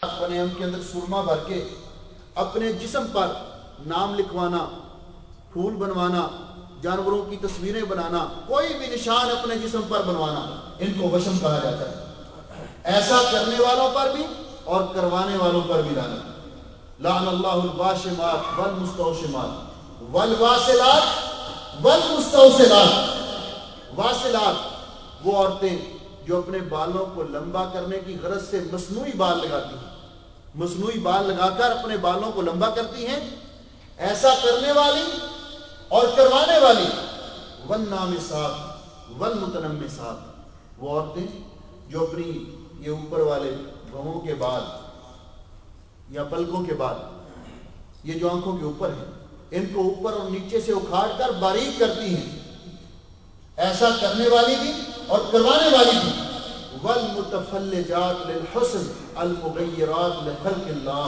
بنے ان کے اندر سرما بھر کے اپنے جسم پر نام لکھوانا، پھول بنوانا، جانوروں کی تصویریں بنانا، کوئی بھی نشان اپنے جسم پر بنوانا، ان کو وشم کہا جاتا ہے۔ ایسا کرنے والوں پر بھی اور کروانے والوں پر بھی لعنت۔ لعن اللہ الواشمات والمستوشمات والواصلات والمستوصلات۔ واصلات وہ عورتیں جو اپنے بالوں کو لمبا کرنے کی غرض سے مصنوعی بال لگاتی ہیں، مصنوعی بال لگا کر اپنے بالوں کو لمبا کرتی ہیں، ایسا کرنے والی اور کروانے والی۔ والنامسات والمتنمسات وہ عورتیں جو اپنی یہ اوپر والے بھووں کے بال یا پلکوں کے بال، یہ جو آنکھوں کے اوپر ہیں، ان کو اوپر اور نیچے سے اکھاڑ کر باریک کرتی ہیں، ایسا کرنے والی بھی اور کروانے والی بھی۔ والمتفلجات للحسن المغیرات لخلق اللہ،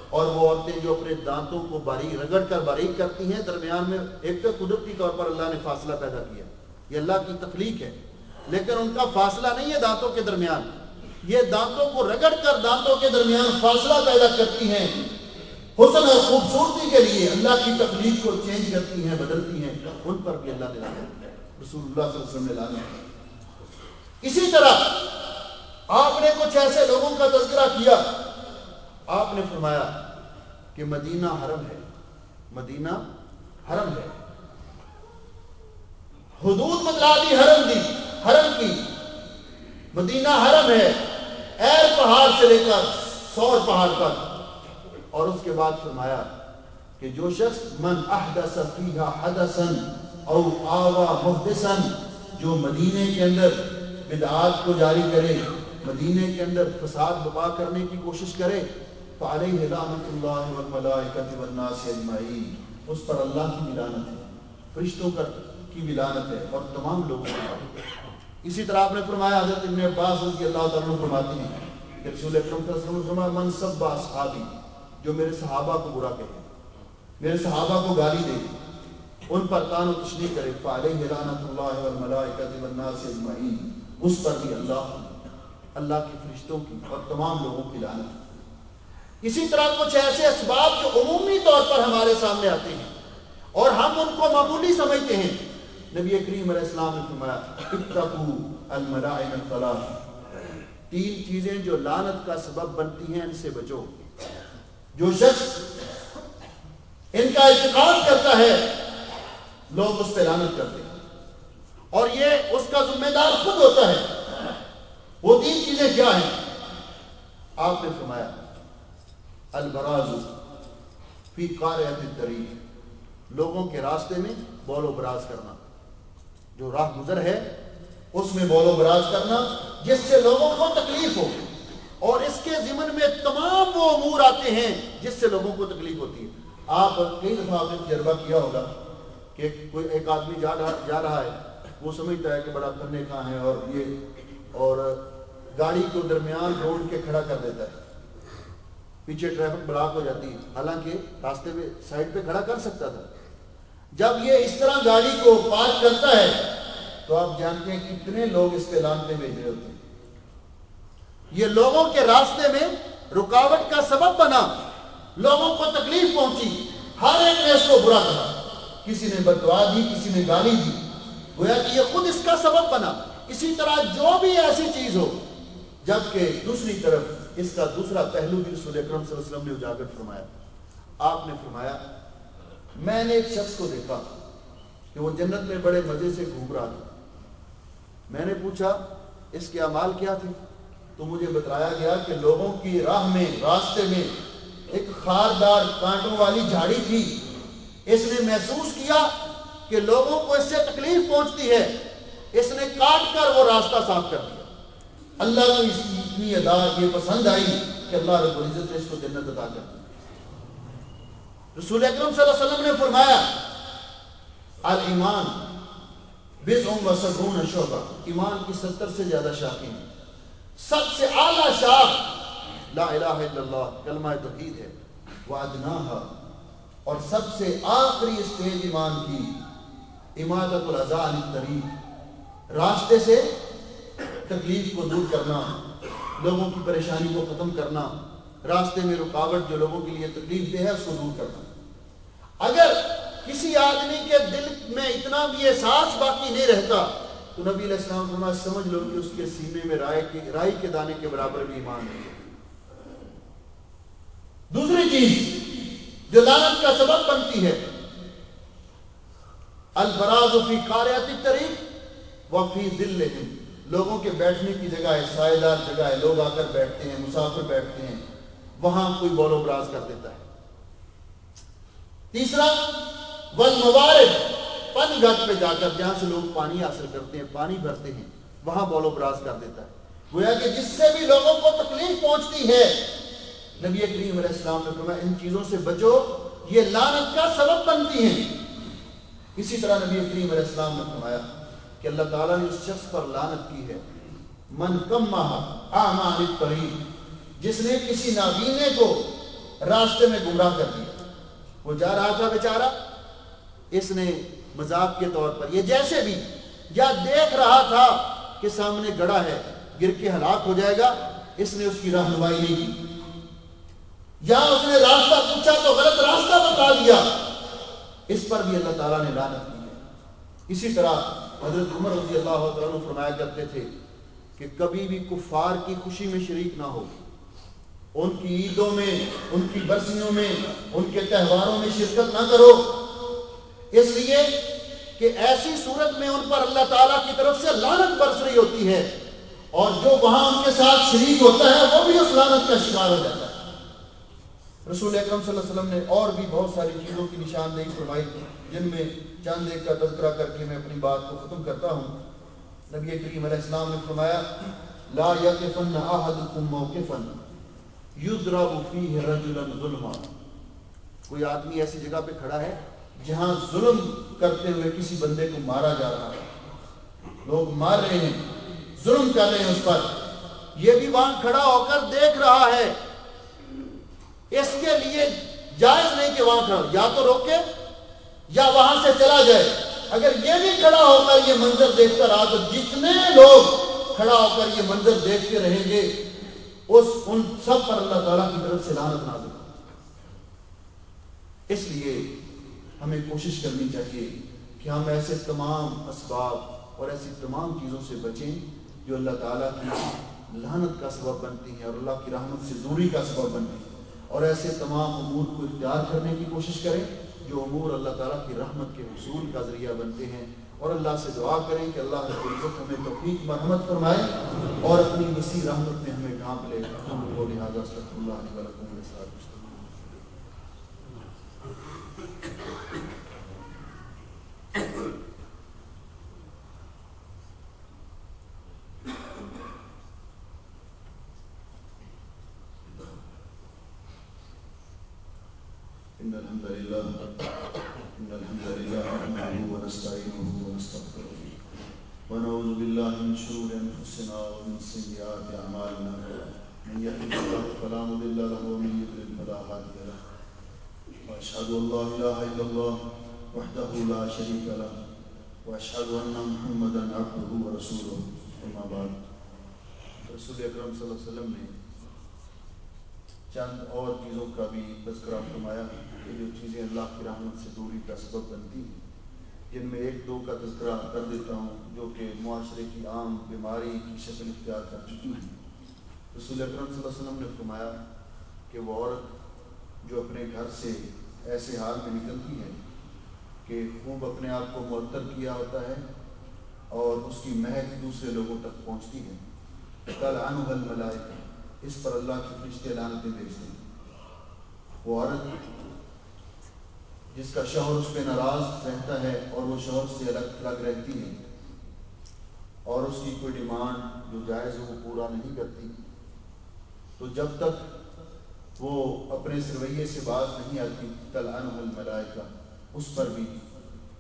اور وہ عورتیں جو اپنے دانتوں کو باریک رگڑ کر باریک کرتی ہیں، درمیان میں ایک تو قدرتی طور پر اللہ نے فاصلہ پیدا کیا، یہ اللہ کی تخلیق ہے، لیکن ان کا فاصلہ نہیں ہے دانتوں کے درمیان، یہ دانتوں کو رگڑ کر دانتوں کے درمیان فاصلہ پیدا کرتی ہیں، حسن اور خوبصورتی کے لیے اللہ کی تخلیق کو چینج کرتی ہیں، بدلتی ہیں، ان پر بھی اللہ نے لعنت، رسول اللہ صلی اللہ علیہ وسلم نے لعنت۔ اسی طرح آپ نے کچھ ایسے لوگوں کا تذکرہ کیا، آپ نے فرمایا کہ مدینہ حرم ہے، مدینہ حرم ہے، حدود بتلا دی حرم کی، مدینہ حرم ہے، ایر پہاڑ سے لے کر سور پہاڑ تک، اور اس کے بعد فرمایا کہ جو شخص من احدث فیہا حدثا او آوى محدثا، جو مدینے کے اندر بدعات کو جاری کرے، مدینے کے اندر فساد برپا کرنے کی کوشش کرے، فعلیہ لعنۃ اللہ والملائکۃ والناس اجمعین، اس پر اللہ کی بھی لعنت ہے، فرشتوں کی بھی لعنت ہے، اور تمام لوگوں کی۔ اسی طرح آپ نے فرمایا، حضرت ابن عباس رضی اللہ تعالیٰ عنہ فرماتے ہیں کہ رسول اکرم صلی اللہ علیہ وسلم نے فرمایا من سب اصحابی، جو میرے صحابہ کو برا کہے، میرے صحابہ کو گالی دے، ان پر طعن و تشنیع کرے، فعلیہ لعنۃ اللہ والملائکۃ والناس اجمعین، اس پر بھی اللہ کی فرشتوں کی اور تمام لوگوں کی لعنت۔ اسی طرح کچھ ایسے اسباب جو عمومی طور پر ہمارے سامنے آتے ہیں اور ہم ان کو معمولی سمجھتے ہیں، نبی کریم علیہ السلام نے فرمایا اتقوا الملاعن الثلاث، تین چیزیں جو لعنت کا سبب بنتی ہیں ان سے بچو۔ جو شخص ان کا اعتقاد کرتا ہے لوگ اس پہ لعنت کرتے ہیں، اور یہ اس کا ذمہ دار خود ہوتا ہے۔ وہ تین چیزیں کیا ہیں؟ آپ نے فرمایا البراز فی قارعۃ الطریق، لوگوں کے راستے میں بول و براز کرنا، جو راہ گزر ہے اس میں بول و براز کرنا جس سے لوگوں کو تکلیف ہو، اور اس کے ضمن میں تمام وہ امور آتے ہیں جس سے لوگوں کو تکلیف ہوتی ہے۔ آپ کئی دفعہ آپ نے تجربہ کیا ہوگا کہ کوئی ایک آدمی جا رہا ہے، وہ سمجھتا ہے کہ بڑا پھرنے کا ہے اور گاڑی کو درمیان روڈ کے کھڑا کر دیتا ہے، پیچھے ٹریفک بلاک ہو جاتی ہے، حالانکہ راستے پہ سائڈ پہ کھڑا کر سکتا تھا۔ جب یہ اس طرح گاڑی کو پارک کرتا ہے تو آپ جانتے ہیں کتنے لوگ اس پہ لعنتیں بھیج رہے ہوتے ہیں۔ یہ لوگوں کے راستے میں رکاوٹ کا سبب بنا، لوگوں کو تکلیف پہنچی، ہر ایک نے اس کو برا کہا، کسی نے بددعا دی، کسی نے گالی دی، گویا کہ یہ خود اس کا سبب بنا۔ اسی طرح جو بھی ایسی چیز ہو، جبکہ دوسری طرف اس کا دوسرا پہلو بھی رسول اکرم صلی اللہ علیہ وسلم نے اجاگر فرمایا۔ آپ نے فرمایا میں نے ایک شخص کو دیکھا کہ وہ جنت میں بڑے مزے سے گھوم رہا تھا، میں نے پوچھا اس کے اعمال کیا تھے، تو مجھے بتایا گیا کہ لوگوں کی راہ میں، راستے میں ایک خاردار کانٹوں والی جھاڑی تھی، اس نے محسوس کیا کہ لوگوں کو اس سے تکلیف پہنچتی ہے، اس نے کاٹ کر وہ راستہ صاف کر دیا۔ اللہ کو اس کی اتنی ادا یہ پسند آئی کہ اللہ رب العزت نے اس کو جنت عطا کر دی۔ رسول اکرم صلی اللہ علیہ وسلم نے فرمایا الایمان بضع و سبعون شعبہ، ایمان کی 70 سے زیادہ شاخیں ہیں، سب سے اعلیٰ شاخ لا الہ الا اللہ کلمہ توحید ہے، وادناها، اور سب سے آخری اسٹیج ایمان کی اماطۃ الاذی عن الطریق، راستے سے تکلیف کو دور کرنا، لوگوں کی پریشانی کو ختم کرنا، راستے میں رکاوٹ جو لوگوں کے لیے تکلیف دہ ہے اس کو دور کرنا۔ اگر کسی آدمی کے دل میں اتنا بھی احساس باقی نہیں رہتا تو نبی علیہ السلام فرمایا سمجھ لو کہ اس کے سینے میں رائی کے دانے کے برابر بھی ایمان نہیں ہے۔ دوسری چیز جو لعنت کا سبب بنتی ہے، البراز فی قاریۃ الطریق وفی ظلہم، لوگوں کے بیٹھنے کی جگہ ہے، سائے دار جگہ ہے، لوگ آ کر بیٹھتے ہیں، مسافر بیٹھتے ہیں، وہاں کوئی بول و براز کر دیتا ہے۔ تیسرا والموارد، پن گھٹ پہ جا کر جہاں سے لوگ پانی حاصل کرتے ہیں، پانی بھرتے ہیں، وہاں بول و براز کر دیتا ہے۔ گویا کہ جس سے بھی لوگوں کو تکلیف پہنچتی ہے، نبی کریم علیہ السلام نے فرمایا ان چیزوں سے بچو، یہ لعنت کا سبب بنتی ہیں۔ اسی طرح نبی کریم علیہ السلام نے فرمایا کہ اللہ تعالیٰ نے اس شخص پر لعنت کی ہے، من کمہ اعمی عن الطریق، جس نے کسی نابینے کو راستے میں گمراہ کر دیا۔ وہ جا رہا تھا بیچارہ، اس نے مذاق کے طور پر یہ جیسے بھی، یا دیکھ رہا تھا کہ سامنے گڑھا ہے گر کے ہلاک ہو جائے گا، اس نے اس کی رہنمائی نہیں کی، یا اس نے راستہ پوچھا تو غلط راستہ بتا دیا، اس پر بھی اللہ تعالیٰ نے لعنت کی ہے۔ اسی طرح حضرت عمر رضی اللہ عنہ فرمایا کرتے تھے کہ کبھی بھی کفار کی خوشی میں شریک نہ ہو، ان کی عیدوں میں، ان کی برسیوں میں، ان کے تہواروں میں شرکت نہ کرو، اس لیے کہ ایسی صورت میں ان پر اللہ تعالیٰ کی طرف سے لعنت برس رہی ہوتی ہے، اور جو وہاں ان کے ساتھ شریک ہوتا ہے وہ بھی اس لعنت کا شکار ہو جاتا ہے۔ رسول اکرم صلی اللہ علیہ وسلم نے اور بھی بہت ساری چیزوں کی نشاندہی فرمائی، جن میں چند ایک کا تذکرہ کر کے میں اپنی بات کو ختم کرتا ہوں۔ نبی کریم علیہ السلام نے فرمایا لا یقفن احدکم موقفا یضرب فیہ رجلا ظلما، کوئی آدمی ایسی جگہ پہ کھڑا ہے جہاں ظلم کرتے ہوئے کسی بندے کو مارا جا رہا ہے، لوگ مار رہے ہیں، ظلم کر رہے ہیں اس پر، یہ بھی وہاں کھڑا ہو کر دیکھ رہا ہے، اس کے لیے جائز نہیں کہ وہاں کھڑا، یا تو روکے یا وہاں سے چلا جائے۔ اگر یہ بھی کھڑا ہو کر یہ منظر دیکھتا رہا تو جتنے لوگ کھڑا ہو کر یہ منظر دیکھتے رہیں گے ان سب پر اللہ تعالیٰ کی طرف سے لعنت نازل ہوگی۔ اس لیے ہمیں کوشش کرنی چاہیے کہ ہم ایسے تمام اسباب اور ایسی تمام چیزوں سے بچیں جو اللہ تعالیٰ کی لعنت کا سبب بنتی ہیں اور اللہ کی رحمت سے دوری کا سبب بنتی ہیں، اور ایسے تمام امور کو اختیار کرنے کی کوشش کریں جو امور اللہ تعالیٰ کی رحمت کے حصول کا ذریعہ بنتے ہیں، اور اللہ سے دعا کریں کہ اللہ رب العزت ہمیں توفیق مرحمت فرمائے اور اپنی وسیع رحمت میں ہمیں ڈھانپ لے۔ لہٰذا استغفر اللہ لی ولکم ولسائر إن الحمد لله نحمده ونستعينه ونستغفره ونعوذ بالله من شرور أنفسنا ومن سيئات أعمالنا، من يهده الله فلا مضل له ومن يضلل فلا هادي له، وأشهد أن لا إله إلا الله وحده لا شريك له، وأشهد أن محمدا عبده ورسوله، أما بعد۔ رسول اکرم صلی اللہ علیہ وسلم نے چند اور چیزوں کا بھی تذکرہ فرمایا کہ جو چیزیں اللہ کی رحمت سے دوری کا سبب بنتی ہیں، جن میں ایک دو کا تذکرہ کر دیتا ہوں جو کہ معاشرے کی عام بیماری کی شکل اختیار کر چکی ہیں۔ رسول اکرم صلی اللہ علیہ وسلم نے فرمایا کہ وہ عورت جو اپنے گھر سے ایسے حال میں نکلتی ہے کہ خوب اپنے آپ کو معطر کیا ہوتا ہے اور اس کی مہک دوسرے لوگوں تک پہنچتی ہے، تلعنها الملائکہ، اس پر اللہ کے فرشتے لعنتیں بھیجتے ہیں۔ وہ عورت جس کا شوہر اس پہ ناراض رہتا ہے اور وہ شوہر سے الگ رہتی ہے اور اس کی کوئی ڈیمانڈ جو جائز ہے وہ پورا نہیں کرتی، تو جب تک وہ اپنے اس رویے سے باز نہیں آتی تلعنها الملائکہ، اس پر بھی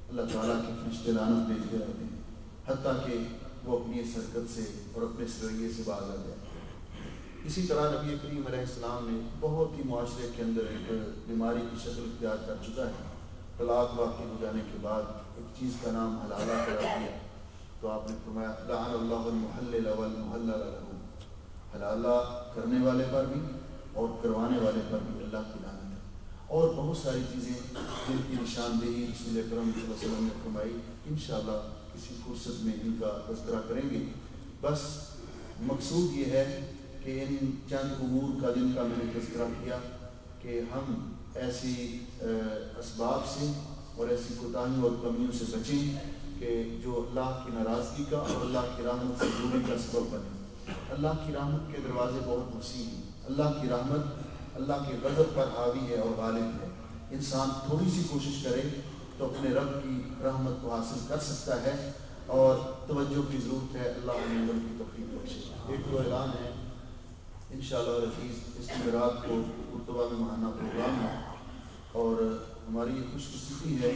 اللہ تعالیٰ کے فرشتے لعنت بھیجتے رہتے ہیں حتیٰ کہ وہ اپنی اس حرکت سے اور اپنے اس رویے سے باز آ جائے۔ اسی طرح نبی کریم علیہ السلام نے بہت ہی معاشرے کے اندر ایک بیماری کی شکل اختیار کر چکا ہے، طلاق واقع ہو جانے کے بعد ایک چیز کا نام حلالہ قرار دیا، تو آپ نے فرمایا لعن اللہ المحلل والمحلل لہ، حلالہ کرنے والے پر بھی اور کروانے والے پر بھی اللہ کی لعنت ہے۔ اور بہت ساری چیزیں جن کی نشاندہی رسول اکرم صلی اللہ علیہ وسلم نے فرمائی، انشاءاللہ کسی فرصت میں ان کا تذکرہ کریں گے۔ بس مقصود یہ ہے کہ ان چند امور کا جن کا میں نے تذکرہ کیا کہ ہم ایسی اسباب سے اور ایسی کوتاہیوں اور کمیوں سے بچیں کہ جو اللہ کی ناراضگی کا اور اللہ کی رحمت سے دوری کا سبب بنے۔ اللہ کی رحمت کے دروازے بہت وسیع ہیں۔ اللہ کی رحمت اللہ کے غضب پر حاوی ہے اور غالب ہے۔ انسان تھوڑی سی کوشش کرے تو اپنے رب کی رحمت کو حاصل کر سکتا ہے، اور توجہ کی ضرورت ہے۔ اللہ ہمیں عمل کی توفیق بخشے۔ ایک تو اعلان ہے، انشاءاللہ العزیز اس جمعرات کو قرطبہ میں ماہانہ پروگرام ہے، اور ہماری یہ خوش قسمتی ہے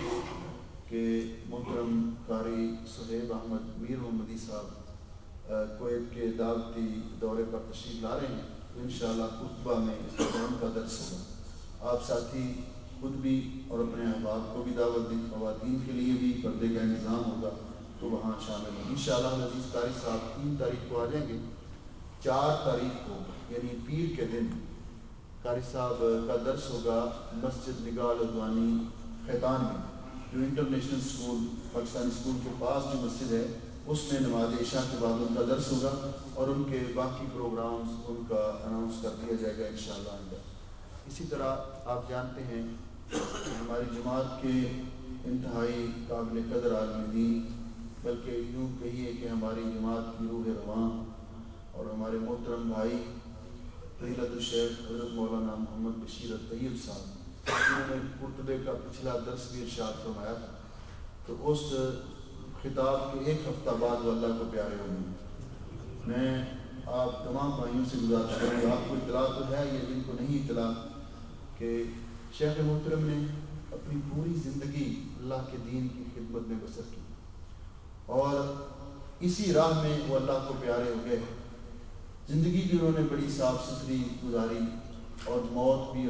کہ محترم قاری صہیب احمد میر محمدی صاحب کویت کے دعوتی دورے پر تشریف لا رہے ہیں۔ تو انشاءاللہ قرطبہ میں اس پروگرام کا درس ہوگا۔ آپ ساتھی خود بھی اور اپنے احباب کو بھی دعوت دیں، خواتین کے لیے بھی پردے کا انتظام ہوگا تو وہاں شامل ہوں۔ انشاءاللہ العزیز قاری صاحب 3 تاریخ کو آ جائیں گے۔ 4 تاریخ کو یعنی پیر کے دن قاری صاحب کا درس ہوگا مسجد نگاہ العدوانی خیتان میں، جو انٹرنیشنل اسکول پاکستانی اسکول کے پاس جو مسجد ہے، اس میں نماز عشاء کے بعد ان کا درس ہوگا، اور ان کے باقی پروگرامز ان کا اناؤنس کر دیا جائے گا انشاءاللہ۔ اسی طرح آپ جانتے ہیں کہ ہماری جماعت کے انتہائی قابل قدر عالم دین، بلکہ یوں کہیے کہ ہماری جماعت کی روح رواں اور ہمارے محترم بھائی فضیلت الشیخ حضرت مولانا محمد بشیر الطیب صاحب، انہوں نے قرطبے کا پچھلا درس بھی ارشاد فرمایا تھا، تو اس خطاب کے 1 ہفتہ بعد وہ اللہ کو پیارے ہوئے۔ میں آپ تمام بھائیوں سے گزارش کروں گا، آپ کو اطلاع تو ہے یا جن کو نہیں اطلاع، کہ شیخ محترم نے اپنی پوری زندگی اللہ کے دین کی خدمت میں بسر کی، اور اسی راہ میں وہ اللہ کو پیارے ہو گئے۔ زندگی بھی انہوں نے بڑی صاف ستھری گزاری، اور موت بھی